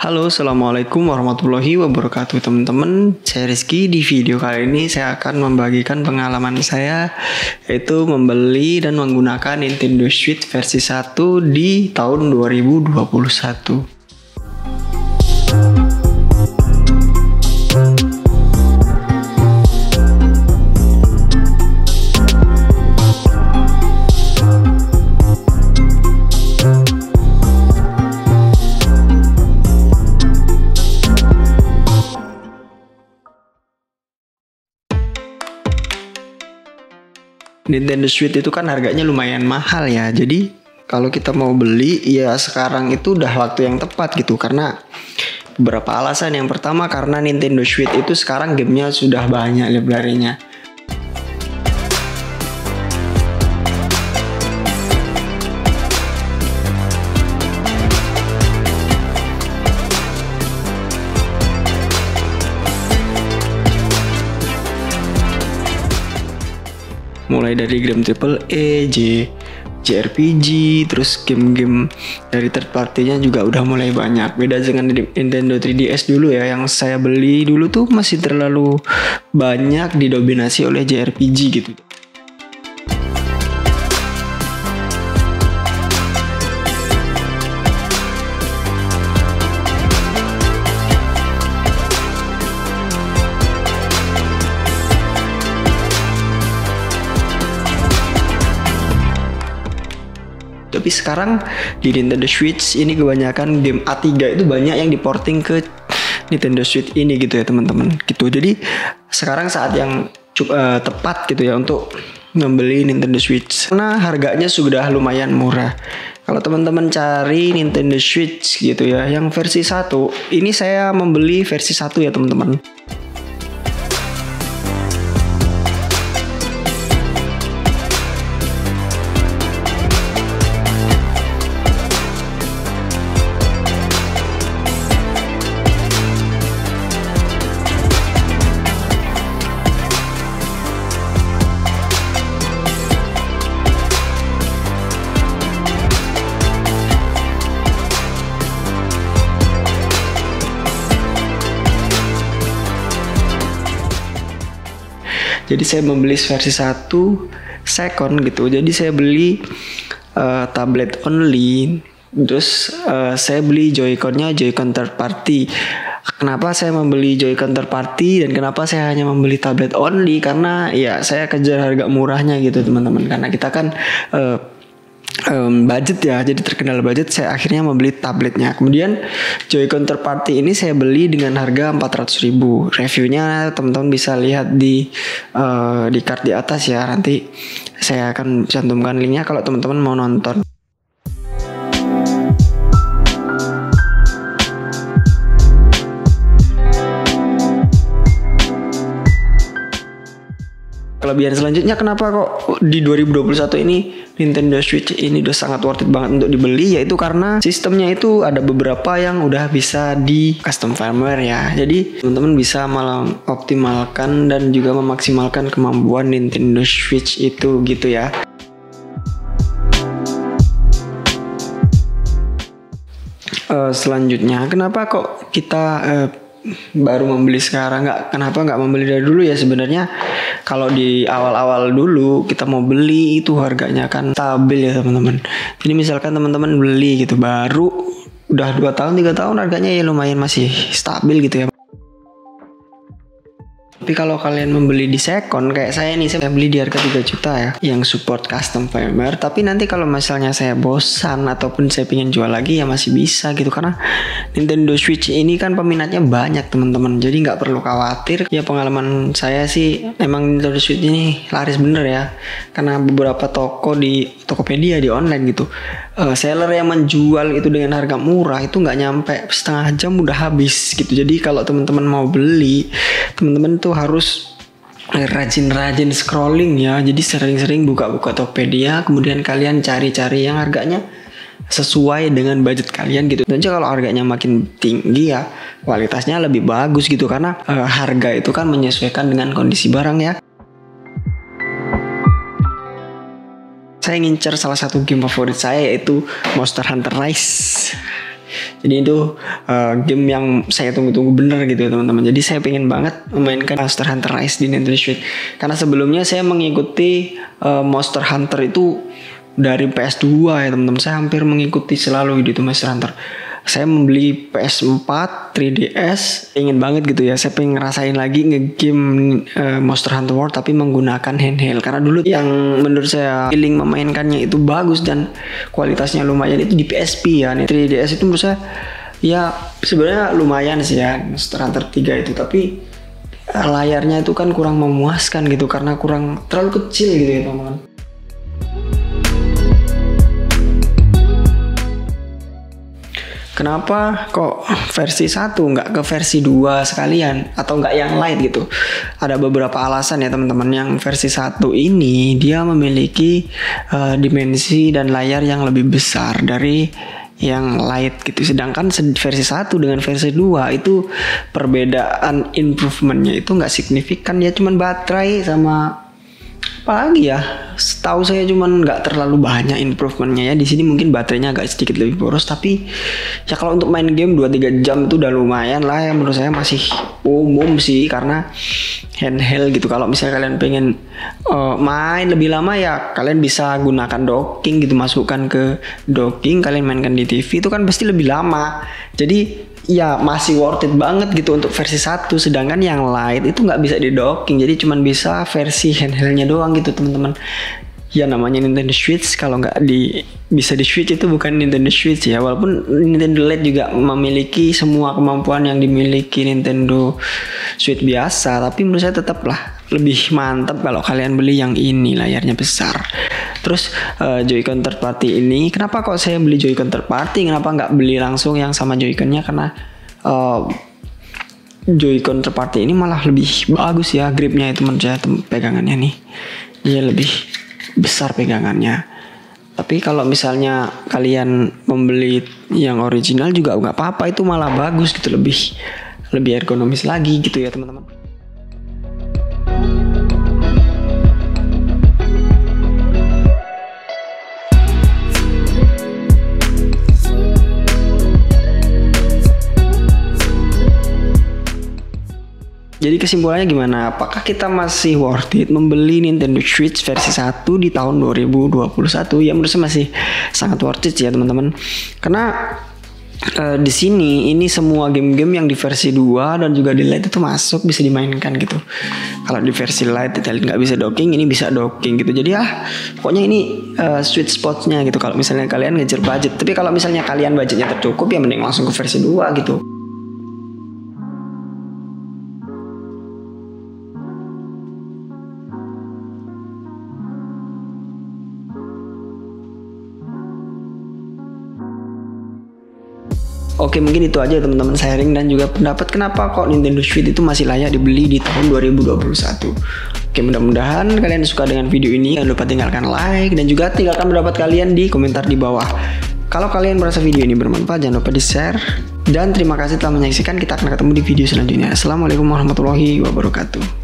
Halo, Assalamualaikum warahmatullahi wabarakatuh teman-teman. Saya Rizky. Di video kali ini saya akan membagikan pengalaman saya, yaitu membeli dan menggunakan Nintendo Switch versi 1 di tahun 2021. Nintendo Switch itu kan harganya lumayan mahal ya. Jadi kalau kita mau beli ya sekarang itu udah waktu yang tepat gitu. Karena beberapa alasan. Yang pertama karena Nintendo Switch itu sekarang gamenya sudah banyak library-nya. Mulai dari game AAA, JRPG, terus game-game dari third party-nya juga udah mulai banyak. Beda dengan Nintendo 3DS dulu ya, yang saya beli dulu tuh masih terlalu banyak didominasi oleh JRPG gitu. Tapi sekarang di Nintendo Switch ini kebanyakan game A3 itu banyak yang diporting ke Nintendo Switch ini gitu ya teman-teman gitu. Jadi sekarang saat yang tepat gitu ya untuk membeli Nintendo Switch karena harganya sudah lumayan murah. Kalau teman-teman cari Nintendo Switch gitu ya yang versi 1, ini saya membeli versi 1 ya teman-teman. Jadi saya membeli versi 1 second gitu. Jadi saya beli tablet only. Terus saya beli Joy-Con-nya Joy-Con third party. Kenapa saya membeli Joy-Con third party dan kenapa saya hanya membeli tablet only? Karena ya saya kejar harga murahnya gitu teman-teman. Karena kita kan budget ya, jadi terkenal budget, saya akhirnya membeli tabletnya. Kemudian Joy-Con third party ini saya beli dengan harga 400.000. Reviewnya teman-teman bisa lihat di card di atas ya. Nanti saya akan cantumkan linknya kalau teman-teman mau nonton. Kelebihan selanjutnya kenapa kok di 2021 ini Nintendo Switch ini udah sangat worth it banget untuk dibeli, yaitu karena sistemnya itu ada beberapa yang udah bisa di custom firmware ya. Jadi teman-teman bisa malah optimalkan dan juga memaksimalkan kemampuan Nintendo Switch itu gitu ya. Selanjutnya kenapa kok kita baru membeli sekarang, kenapa nggak membeli dari dulu ya? Sebenarnya kalau di awal-awal dulu kita mau beli itu harganya kan stabil ya teman-teman. Jadi misalkan teman-teman beli gitu baru udah 2 tahun 3 tahun harganya ya lumayan masih stabil gitu ya. Tapi kalau kalian membeli di second kayak saya nih, saya beli di harga 3 juta ya, yang support custom firmware. Tapi nanti kalau misalnya saya bosan ataupun saya pengen jual lagi ya masih bisa gitu. Karena Nintendo Switch ini kan peminatnya banyak teman-teman. Jadi nggak perlu khawatir. Ya pengalaman saya sih emang Nintendo Switch ini laris bener ya. Karena beberapa toko di Tokopedia di online gitu, seller yang menjual itu dengan harga murah itu nggak nyampe setengah jam udah habis gitu. Jadi kalau teman-teman mau beli, teman-teman tuh harus rajin-rajin scrolling ya. Jadi sering-sering buka-buka Tokopedia, kemudian kalian cari-cari yang harganya sesuai dengan budget kalian gitu. Dan kalau harganya makin tinggi ya kualitasnya lebih bagus gitu. Karena harga itu kan menyesuaikan dengan kondisi barang ya. Saya ngincer salah satu game favorit saya, yaitu Monster Hunter Rise. Jadi itu game yang saya tunggu-tunggu bener gitu ya teman-teman. Jadi saya pengen banget memainkan Monster Hunter Rise di Nintendo Switch. Karena sebelumnya saya mengikuti Monster Hunter itu dari PS2 ya teman-teman. Saya hampir mengikuti selalu gitu Monster Hunter. Saya membeli PS4, 3DS, ingin banget gitu ya. Saya pengen ngerasain lagi ngegame Monster Hunter World tapi menggunakan handheld. Karena dulu yang menurut saya feeling memainkannya itu bagus dan kualitasnya lumayan itu di PSP ya. Nih 3DS itu menurut saya ya sebenarnya lumayan sih ya Monster Hunter 3 itu, tapi layarnya itu kan kurang memuaskan gitu karena kurang terlalu kecil gitu ya teman-teman. Kenapa kok versi 1 nggak ke versi 2 sekalian atau nggak yang light gitu? Ada beberapa alasan ya teman-teman. Yang versi 1 ini dia memiliki dimensi dan layar yang lebih besar dari yang light gitu. Sedangkan versi 1 dengan versi 2 itu perbedaan improvementnya itu nggak signifikan, ya cuman baterai sama apa lagi ya, setahu saya cuman nggak terlalu banyak improvementnya ya. Di sini mungkin baterainya agak sedikit lebih boros, tapi ya kalau untuk main game 2-3 jam itu udah lumayan lah ya, menurut saya masih umum sih karena handheld gitu. Kalau misalnya kalian pengen main lebih lama ya kalian bisa gunakan docking gitu, masukkan ke docking, kalian mainkan di TV itu kan pasti lebih lama. Jadi ya masih worth it banget gitu untuk versi 1. Sedangkan yang light itu nggak bisa di docking, jadi cuman bisa versi handheldnya doang gitu teman-teman. Ya namanya Nintendo Switch, kalau nggak bisa di Switch itu bukan Nintendo Switch ya. Walaupun Nintendo Lite juga memiliki semua kemampuan yang dimiliki Nintendo Switch biasa, tapi menurut saya tetaplah lebih mantap kalau kalian beli yang ini, layarnya besar. Terus Joy-Con third party ini, kenapa kok saya beli Joy-Con third party? Kenapa nggak beli langsung yang sama Joy-Con-nya? Karena Joy-Con third party ini malah lebih bagus ya gripnya itu menurut saya, pegangannya nih dia lebih besar pegangannya. Tapi kalau misalnya kalian membeli yang original juga nggak apa-apa, itu malah bagus gitu, lebih ergonomis lagi gitu ya teman-teman. Jadi kesimpulannya gimana? Apakah kita masih worth it membeli Nintendo Switch versi 1 di tahun 2021? Ya menurut saya masih sangat worth it ya teman-teman. Karena di sini ini semua game-game yang di versi 2 dan juga di Lite itu masuk, bisa dimainkan gitu. Kalau di versi Lite nggak bisa docking, ini bisa docking gitu. Jadi pokoknya ini sweet spotnya gitu kalau misalnya kalian ngejar budget. Tapi kalau misalnya kalian budgetnya tercukup ya mending langsung ke versi 2 gitu. Oke, mungkin itu aja teman-teman sharing dan juga pendapat kenapa kok Nintendo Switch itu masih layak dibeli di tahun 2021. Oke, mudah-mudahan kalian suka dengan video ini. Jangan lupa tinggalkan like dan juga tinggalkan pendapat kalian di komentar di bawah. Kalau kalian merasa video ini bermanfaat, jangan lupa di-share. Dan terima kasih telah menyaksikan. Kita akan ketemu di video selanjutnya. Assalamualaikum warahmatullahi wabarakatuh.